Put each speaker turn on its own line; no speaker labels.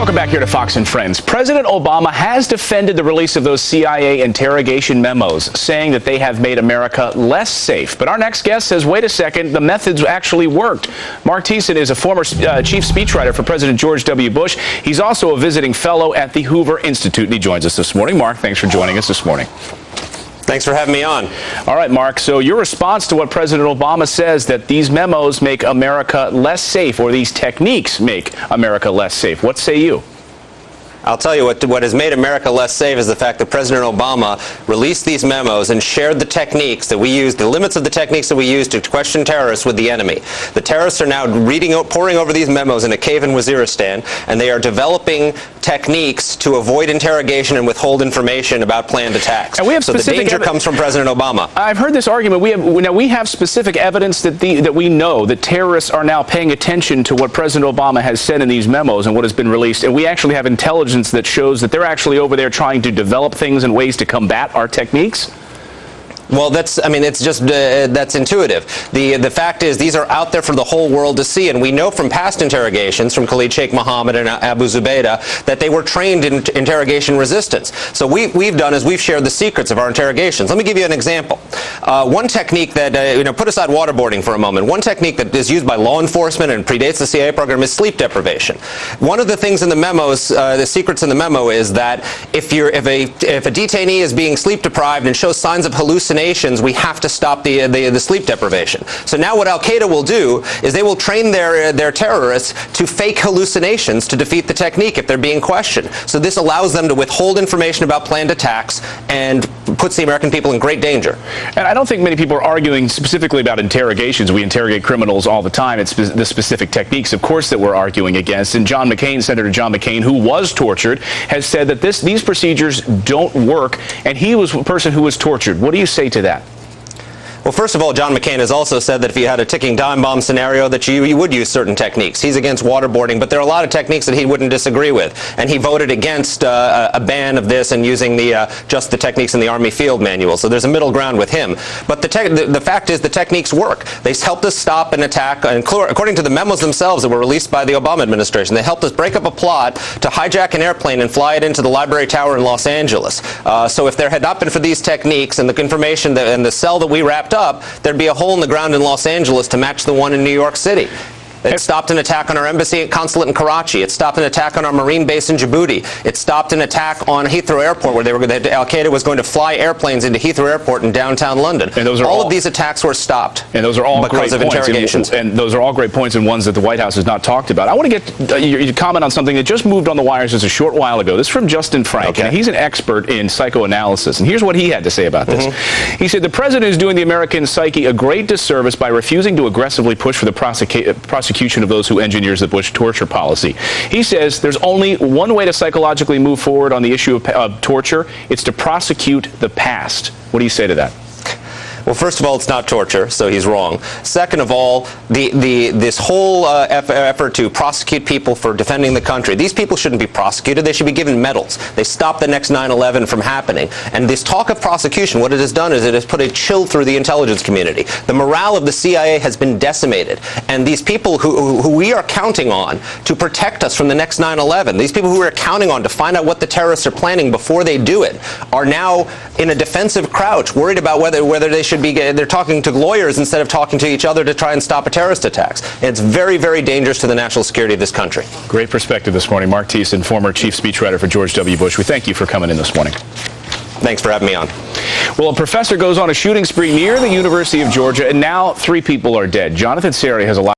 Welcome back here to Fox and Friends. President Obama has defended the release of those CIA interrogation memos, saying that they have made America less safe. But our next guest says, wait a second, the methods actually worked. Mark Thiessen is a former chief speechwriter for President George W. Bush. He's also a visiting fellow at the Hoover Institute, and he joins us this morning. Mark, thanks for joining us this morning.
Thanks for having me on.
All right, Mark, so your response to what President Obama says, that these memos make America less safe, or these techniques make America less safe. What say you?
I'll tell you what has made America less safe is the fact that President Obama released these memos and shared the techniques that we use, the limits of the techniques that we use to question terrorists with the enemy. The terrorists are now poring over these memos in a cave in Waziristan, and they are developing techniques to avoid interrogation and withhold information about planned attacks.
And we have
so the danger comes from President Obama.
I've heard this argument. We have specific evidence that we know that terrorists are now paying attention to what President Obama has said in these memos and what has been released, and we actually have intelligence that shows that they're actually over there trying to develop things and ways to combat our techniques?
Well, that's intuitive. The fact is, these are out there for the whole world to see, and we know from past interrogations from Khalid Sheikh Mohammed and Abu Zubaydah that they were trained in interrogation resistance. So we've done is we've shared the secrets of our interrogations. Let me give you an example. One technique that, put aside waterboarding for a moment, one technique that is used by law enforcement and predates the CIA program is sleep deprivation. One of the things in the memos, the secrets in the memo, is that if a detainee is being sleep deprived and shows signs of hallucination, we have to stop the sleep deprivation. So now what Al-Qaeda will do is they will train their terrorists to fake hallucinations to defeat the technique if they're being questioned. So this allows them to withhold information about planned attacks and puts the American people in great danger.
And I don't think many people are arguing specifically about interrogations. We interrogate criminals all the time. It's the specific techniques, of course, that we're arguing against. And John McCain, Senator John McCain, who was tortured, has said that these procedures don't work, and he was a person who was tortured. What do you say to that?
Well, first of all, John McCain has also said that if you had a ticking time bomb scenario that you would use certain techniques. He's against waterboarding, but there are a lot of techniques that he wouldn't disagree with. And he voted against a ban of this and using just the techniques in the Army Field Manual. So there's a middle ground with him. But the fact is the techniques work. They helped us stop an attack, and according to the memos themselves that were released by the Obama administration, they helped us break up a plot to hijack an airplane and fly it into the Library Tower in Los Angeles. So if there had not been for these techniques and the information and the cell that we wrapped up, there'd be a hole in the ground in Los Angeles to match the one in New York City. It stopped an attack on our embassy and consulate in Karachi. It stopped an attack on our marine base in Djibouti. It stopped an attack on Heathrow Airport, where Al-Qaeda was going to fly airplanes into Heathrow Airport in downtown London. And all of these attacks were stopped.
And those are all
because of interrogations.
And those are all great points, and ones that the White House has not talked about. I want to get your comment on something that just moved on the wires just a short while ago. This is from Justin Frank.
Okay.
And he's an expert in psychoanalysis. And here's what he had to say about this. He said, the president is doing the American psyche a great disservice by refusing to aggressively push for the prosecution of those who engineers the Bush torture policy. He says there's only one way to psychologically move forward on the issue of torture. It's to prosecute the past. What do you say to that?
Well, first of all, it's not torture, so he's wrong. Second of all, this whole effort to prosecute people for defending the country, these people shouldn't be prosecuted. They should be given medals. They stopped the next 9/11 from happening. And this talk of prosecution, what it has done is it has put a chill through the intelligence community. The morale of the CIA has been decimated. And these people who we are counting on to protect us from the next 9/11, these people who we are counting on to find out what the terrorists are planning before they do it, are now in a defensive crouch, worried about whether they should they're talking to lawyers instead of talking to each other to try and stop terrorist attacks. And it's very, very dangerous to the national security of this country.
Great perspective this morning. Mark Thiessen, former chief speechwriter for George W. Bush. We thank you for coming in this morning.
Thanks for having me on.
Well, a professor goes on a shooting spree near the University of Georgia, and now 3 people are dead. Jonathan Seri has a lot